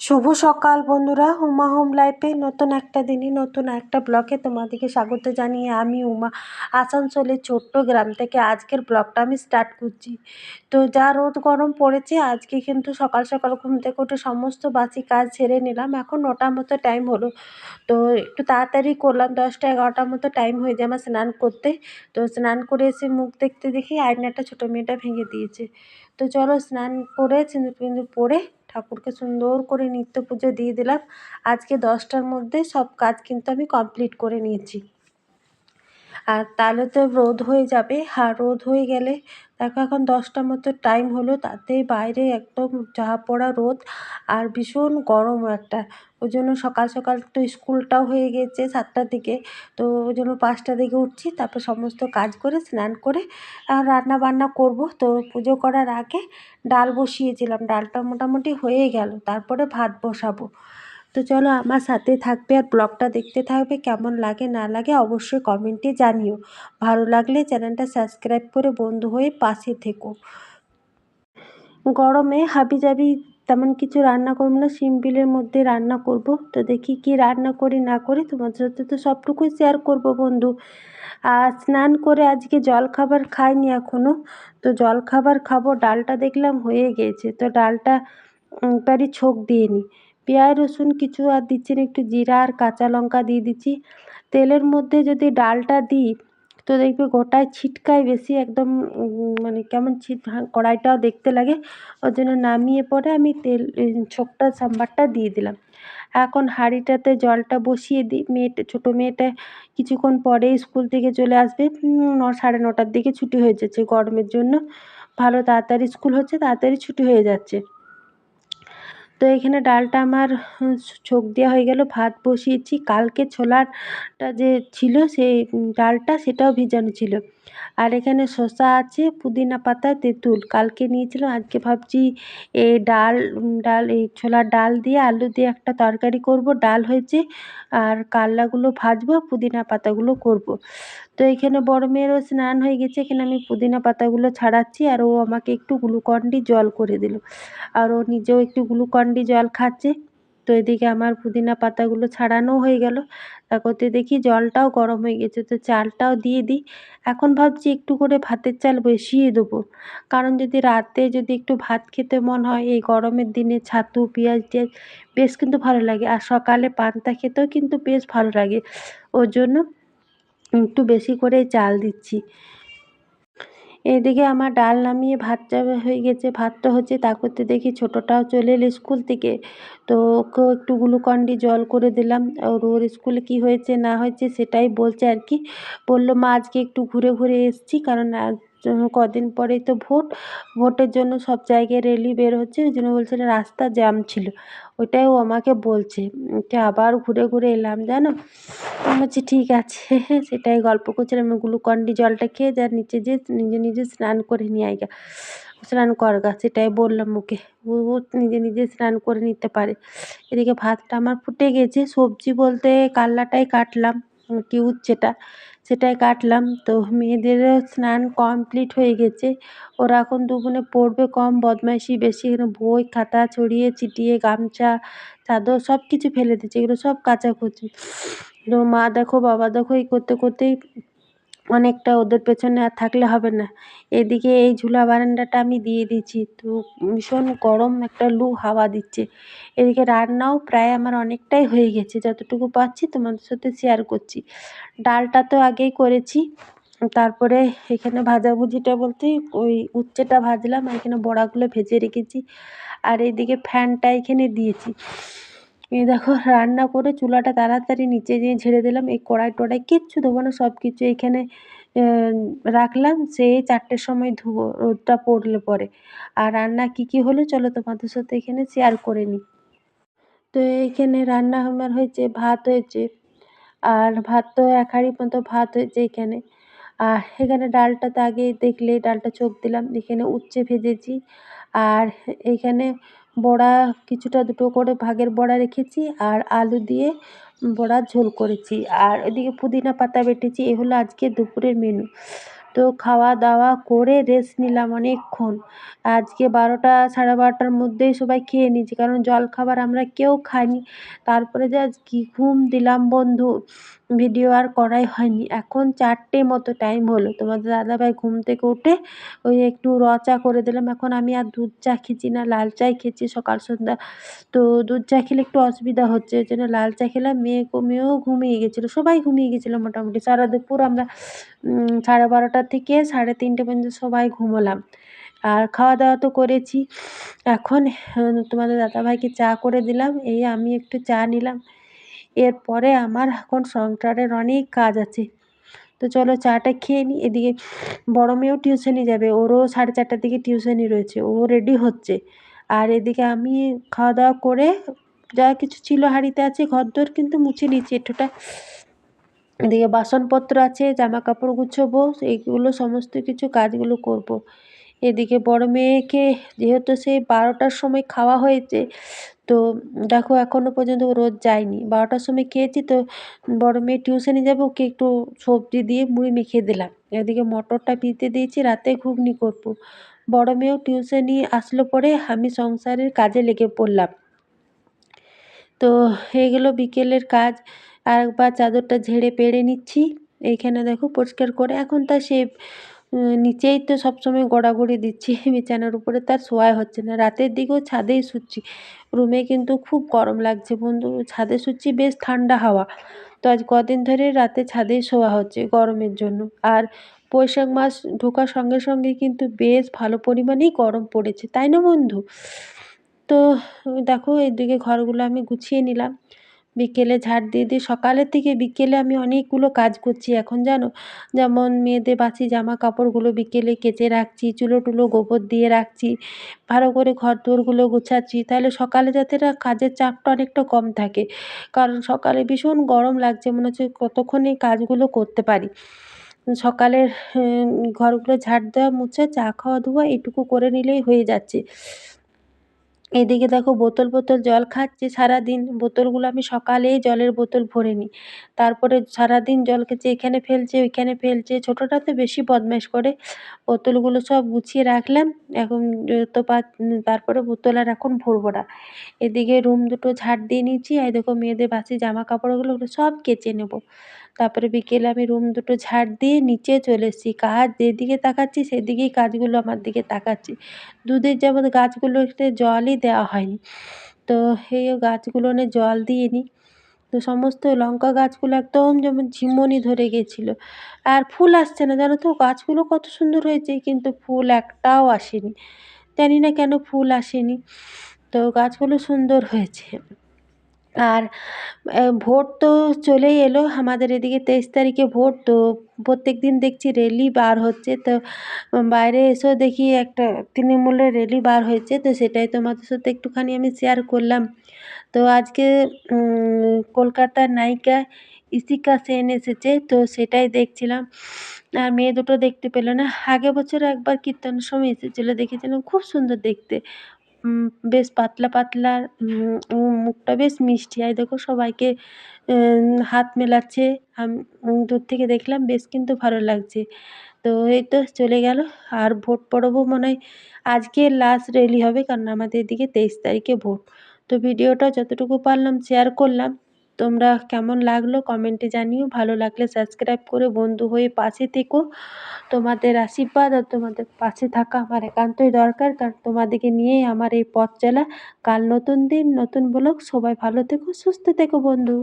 শুভ সকাল বন্ধুরা, উমা হোম লাইফে নতুন একটা দিনে নতুন একটা ব্লগে তোমাদেরকে স্বাগত জানিয়ে আমি উমা আসানসোলের ছোট্ট গ্রাম থেকে আজকের ব্লগটা আমি স্টার্ট করছি। তো যা রোদ গরম পড়েছে আজকে, কিন্তু সকাল সকাল ঘুম থেকে উঠে সমস্ত বাসি কাজ ছেড়ে নিলাম। এখন 9টার মতো টাইম হলো, তো একটু তাড়াতাড়ি করলাম, 10টা-11টার মতো টাইম হয়ে যায় আমার স্নান করতে। তো স্নান করে এসে মুখ দেখতে দেখি আয়নাটা ছোটো মেয়েটা ভেঙে দিয়েছে। তো চলো স্নান করে সিঁদুর ফিঁদুর পরে ঠাকুরকে সুন্দর করে নিত্য পুজো দিয়ে দিলাম। আজকে 10টার মধ্যে সব কাজ কিন্তু আমি কমপ্লিট করে নিয়েছি। আর তাহলে তো রোদ হয়ে যাবে, আর রোদ হয়ে গেলে দেখো এখন 10টার মতো টাইম হলো, তাতেই বাইরে একদম ঝাঁ পড়া রোদ আর ভীষণ গরমও একটা। ওই জন্য সকাল সকাল তো স্কুলটাও হয়ে গিয়েছে 7টার দিকে, তো ওই জন্য 5টার দিকে উঠছি, তারপর সমস্ত কাজ করে স্নান করে আর রান্না বান্না করব। তো পুজো করার আগে ডাল বসিয়েছিলাম, ডালটা মোটামুটি হয়ে গেল, তারপরে ভাত বসাবো। তো চলো আমার সাথে থাকবে আর ব্লগটা দেখতে থাকবে। কেমন লাগে না লাগে অবশ্যই কমেন্টে জানিও। ভালো লাগলে চ্যানেলটা সাবস্ক্রাইব করে বন্ধু হয়ে পাশে থেকো। গরমে হাবিজাবি তেমন কিছু রান্না করবো না, সিম্পলের মধ্যে রান্না করব। তো দেখি কি রান্না করি না করি তোমাদের সাথে তো সবটুকুই শেয়ার করব বন্ধু। আর স্নান করে আজকে জলখাবার খাইনি এখনও, তো জলখাবার খাবো। ডালটা দেখলাম হয়ে গিয়েছে, তো ডালটা একবারই ছোঁক দিয়ে নিই। পেঁয়াজ রসুন কিছু আর দিচ্ছি না, একটু জিরা আর কাঁচা লঙ্কা দিয়ে দিচ্ছি। তেলের মধ্যে যদি ডালটা দিই তো দেখবে গোটায় ছিটকায় বেশি, একদম মানে কেমন কড়াইটাও দেখতে লাগে। ওর জন্য নামিয়ে পরে আমি তেল ছোকটা সাম্বারটা দিয়ে দিলাম। এখন হাঁড়িটাতে জলটা বসিয়ে দিই। ছোটো মেয়েটা কিছুক্ষণ পরে স্কুল থেকে চলে আসবে, 9-9:30টার দিকে ছুটি হয়ে যাচ্ছে গরমের জন্য। ভালো তাড়াতাড়ি স্কুল হচ্ছে, তাড়াতাড়ি ছুটি হয়ে যাচ্ছে। তো এখানে ডালটা আমার ছোঁক দেওয়া হয়ে গেল। ভাত বসিয়েছি, কালকে ছোলাটা যে ছিল সেই ডালটা সেটাও ভিজানো ছিল। আর এখানে শসা আছে, পুদিনা পাতা, তেঁতুল কালকে নিয়েছিলাম। আজকে ভাবছি এই ডাল এই ছোলার ডাল দিয়ে আলু দিয়ে একটা তরকারি করব। ডাল হয়েছে, আর কাল্লাগুলো ভাজবো, পুদিনা পাতাগুলো করব। তো এখানে বড় মেয়েরও স্নান হয়ে গেছে, এখানে আমি পুদিনা পাতাগুলো ছাড়াচ্ছি, আর ও আমাকে একটু গ্লুকন-ডি জল করে দিল, আর ও নিজেও একটু গ্লুকন-ডি জল খাচ্ছে। তো এদিকে আমার পুদিনা পাতাগুলো ছাড়ানো হয়ে গেল। তা করতে দেখি জলটাও গরম হয়ে গেছে, তো চালটাও দিয়ে দিই। এখন ভাবছি একটু করে ভাতের চাল বসিয়ে দেবো, কারণ যদি রাতে যদি একটু ভাত খেতে মন হয় এই গরমের দিনে ছাতু পেঁয়াজ টিয়াজ বেশ কিন্তু ভালো লাগে, আর সকালে পান্তা খেতেও কিন্তু বেশ ভালো লাগে। ওর জন্য একটু বেশি করে চাল দিচ্ছি। এদিকে আমার ডাল নামিয়ে ভাত হয়ে গেছে, ভাতটা হচ্ছে। তা করতে দেখি ছোটোটাও চলে এলো স্কুল থেকে, তো ওকেও একটু গ্লুকন-ডি জল করে দিলাম। আর ওর স্কুলে কী হয়েছে না হয়েছে সেটাই বলছে আর কি। বললো মা আজকে একটু ঘুরে ঘুরে এসেছি, কারণ আজ কদিন পরেই তো ভোটের জন্য সব জায়গায় র্যালি বের হচ্ছে, ওই জন্য বলছিল রাস্তা জ্যাম ছিল। ওইটাই ও আমাকে বলছে যে আবার ঘুরে ঘুরে এলাম জানো। আমি বলছি ঠিক আছে। সেটাই গল্প করছিলাম। গ্লুকন-ডি জলটা খেয়ে যা নিচে যেয়ে নিজে নিজে স্নান করে নিয়ে আয় গা, স্নান কর গা, সেটাই বললাম ওকে। ও নিজে নিজে স্নান করে নিতে পারে। এদিকে ভাতটা আমার ফুটে গেছে। সবজি বলতে কাল্লাটাই কাটলাম, কি উচ্ছেটা সেটাই কাটলাম। তো মেয়েদেরও স্নান কমপ্লিট হয়ে গেছে, ওরা এখন দুপুরে পড়বে কম, বদমাইশি বেশি। এখানে বই খাতা ছড়িয়ে ছিটিয়ে, গামছা চাদর সব কিছু ফেলে দিচ্ছে, এগুলো সব কাচাকুচি। তো মা দেখো বাবা দেখো এই করতে করতেই অনেকটা, ওদের পেছনে আর থাকলে হবে না। এদিকে এই ঝুলা বারান্দাটা আমি দিয়ে দিয়েছি, তো ভীষণ গরম একটা লু হাওয়া দিচ্ছে। এদিকে রান্নাও প্রায় আমার অনেকটাই হয়ে গেছে, যতটুকু পাচ্ছি তোমাদের সাথে শেয়ার করছি। ডালটা তো আগেই করেছি, তারপরে এখানে ভাজাভুজিটা বলতে ওই উচ্ছেটা ভাজলাম, আর এখানে বড়াগুলো ভেজে রেখেছি, আর এইদিকে ফ্যানটা এখানে দিয়েছি। এই দেখো রান্না করে চুলাটা তাড়াতাড়ি নিচে দিয়ে ঝেড়ে দিলাম। এই কড়াই টড়াই কিচ্ছু দেবো না, সব কিছু এখানে রাখলাম, সেই 4টের সময় ধুবো রোদটা পড়লে পরে। আর রান্না কী কী হলো চলো তোমাদের সাথে এখানে শেয়ার করে নিই। তো এইখানে রান্না আমার হয়েছে, ভাত হয়েছে, আর ভাত তো 1 হাঁড়ি মতো ভাত হয়েছে এখানে। আর এখানে ডালটা তো আগেই দেখলে, ডালটা ছোঁক দিলাম। এখানে উচ্ছে ভেজেছি, আর এইখানে বড়া কিছুটা, দুটো করে ভাগের বড়া রেখেছি, আর আলু দিয়ে বড়ার ঝোল করেছি, আর এদিকে পুদিনা পাতা বেটেছি। এ হলো আজকে দুপুরের মেনু। তো খাওয়া দাওয়া করে রেস্ট নিলাম অনেকক্ষণ। আজকে 12টা 12:30টার মধ্যেই সবাই খেয়ে নিয়েছি, কারণ জলখাবার আমরা কেউ খাইনি। তারপরে যে আজ কি ঘুম দিলাম বন্ধু, ভিডিও আর করাই হয়নি। এখন 4টে মতো টাইম হলো, তোমাদের দাদাভাই ঘুম থেকে উঠে ওই একটু চা করে দিলাম। এখন আমি আর দুধ চা খেছি না, লাল চাই খেছি সকাল সন্ধ্যা। তো দুধ চা খেলে একটু অসুবিধা হচ্ছে, ওই জন্য লাল চা খেলাম। মেয়েও ঘুমিয়ে গেছিলো, সবাই ঘুমিয়ে গেছিলো মোটামুটি। সারা দুপুর আমরা 12:30টা থেকে 3:30 পর্যন্ত সবাই ঘুমোলাম। আর খাওয়া দাওয়া তো করেছি। এখন তোমাদের দাদাভাইকে চা করে দিলাম, এই আমি একটু চা নিলাম। এরপরে আমার এখন সংসারের অনেক কাজ আছে, তো চলো চাটা খেয়ে নিই। এদিকে বড় মেয়েও টিউশনি যাবে, ওরও 4:30টার দিকে টিউশনি রয়েছে, ও রেডি হচ্ছে। আর এদিকে আমি খাওয়া দাওয়া করে যা কিছু ছিল হাঁড়িতে আছে, ঘরদোর কিন্তু মুছে নিচ্ছি একটুটা। এদিকে বাসনপত্র আছে, জামা কাপড় গুছোবো, এইগুলো সমস্ত কিছু কাজগুলো করব। এদিকে বড় মেয়েকে যেহেতু সেই 12টার সময় খাওয়া হয়েছে, তো দেখো এখনো পর্যন্ত ও রোদ যায়নি। 12টার সময় খেয়েছি, তো বড় মেয়ে টিউশনে যাবে, ওকে একটু সবজি দিয়ে মুড়ি মেখে দিলাম। এদিকে মটরটা ভিজতে দিয়েছি, রাতে ঘুগনি করব। বড় মেয়েও টিউশনি আসলো পরে আমি সংসারের কাজে লেগে পড়লাম। তো এগুলো বিকেলের কাজ। আর একবার চাদরটা ঝেড়ে পেড়ে নিচ্ছি, এইখানে দেখো পরিষ্কার করে। এখন তা সে নিচেই তো সবসময় গড়াগড়ি দিচ্ছি, বিছানার উপরে তার শোয়াই হচ্ছে না। রাতের দিকেও ছাদেই শুচ্ছি, রুমে কিন্তু খুব গরম লাগছে বন্ধু। ছাদে শুচ্ছি, বেশ ঠান্ডা হাওয়া। তো আজ কদিন ধরে রাতে ছাদেই শোয়া হচ্ছে গরমের জন্য। আর বৈশাখ মাস ঢোকার সঙ্গে সঙ্গে কিন্তু বেশ ভালো পরিমাণেই গরম পড়েছে, তাই না বন্ধু? তো দেখো এদিকে ঘরগুলো আমি গুছিয়ে নিলাম, বিকেলে ঝাড় দিয়ে দিই। সকালের থেকে বিকেলে আমি অনেকগুলো কাজ করছি এখন, জানো। যেমন মেয়েদের বাসি জামা কাপড়গুলো বিকেলে কেচে রাখছি, চুলো টুলো গোবর দিয়ে রাখছি, ভালো করে ঘর দোরগুলো গোছাচ্ছি, তাহলে সকালে যাতে কাজের চাপটা অনেকটা কম থাকে। কারণ সকালে ভীষণ গরম লাগছে, মনে হচ্ছে কতক্ষণ এই কাজগুলো করতে পারি। সকালের ঘরগুলো ঝাড় দেওয়া, মুছা, চা খাওয়া ধোয়া এটুকু করে নিলেই হয়ে যাচ্ছে। এদিকে দেখো বোতল জল খাচ্ছি সারাদিন। বোতলগুলো আমি সকালেই জলের বোতল ভরে নিই, তারপরে সারাদিন জল খেয়েছে, এখানে ফেলছে ওইখানে ফেলছে। ছোটোটা তো বেশি বদমাইশ করে। বোতলগুলো সব গুছিয়ে রাখলাম, এখন তারপরে বোতল আর এখন ভরবো না। এদিকে রুম দুটো ঝাড় দিয়ে নিচ্ছি, আর দেখো মেয়েদের বাসি জামা কাপড়গুলো ওগুলো সব কেচে নেব। তারপরে বিকেলে আমি রুম দুটো ঝাড় দিয়ে নিচে চলে এসেছি। কাজ যেদিকে তাকাচ্ছি সেদিকেই কাজগুলো আমার দিকে তাকাচ্ছে। দুধের যেমন গাছগুলোতে জলই দেওয়া হয়নি, তো এই গাছগুলোনে জল দিয়ে নিই। তো সমস্ত লঙ্কা গাছগুলো একদম যেমন ঝিমুনি ধরে গেছিলো, আর ফুল আসছে না, জানো তো। গাছগুলো কত সুন্দর হয়েছে, কিন্তু ফুল একটাও আসেনি, জানি না কেন ফুল আসেনি। তো গাছগুলো সুন্দর হয়েছে। আর ভোট তো চলেই এলো আমাদের এদিকে, 23 তারিখে ভোট। তো প্রত্যেকদিন দেখছি র্যালি বার হচ্ছে, তো বাইরে এসেও দেখি একটা তৃণমূলের র্যালি বার হয়েছে, তো সেটাই তোমাদের সাথে একটুখানি আমি শেয়ার করলাম। তো আজকে কলকাতার নায়িকা ইশিকা সেন এসেছে, তো সেটাই দেখছিলাম। আর মেয়ে দুটো দেখতে পেল না। আগের বছর একবার কীর্তনের সময় এসেছিলো, দেখেছিলাম, খুব সুন্দর দেখতে। বেশ পাতলা পাতলা, মুখটা বেশ মিষ্টি। আর দেখো সবাইকে হাত মেলাচ্ছে, দূর থেকে দেখলাম, বেশ কিন্তু ভালো লাগছে। তো এই তো চলে গেল। আর ভোট পড়বো মনে হয় আজকে লাস্ট র্যালি হবে, কারণ আমাদের এদিকে 23 তারিখে ভোট। তো ভিডিওটা যতটুকু পারলাম শেয়ার করলাম। তোমরা কেমন লাগলো কমেন্টে জানিও। ভালো লাগলে সাবস্ক্রাইব করে বন্ধু হয়ে পাশে থেকো। তোমাদের আশীর্বাদ আর তোমাদের পাশে থাকা আমার একান্তই দরকার, কারণ তোমাদেরকে নিয়েই আমার এই পথ চলা। কাল নতুন দিন, নতুন ব্লগ। সবাই ভালো থেকো, সুস্থ থেকো বন্ধু।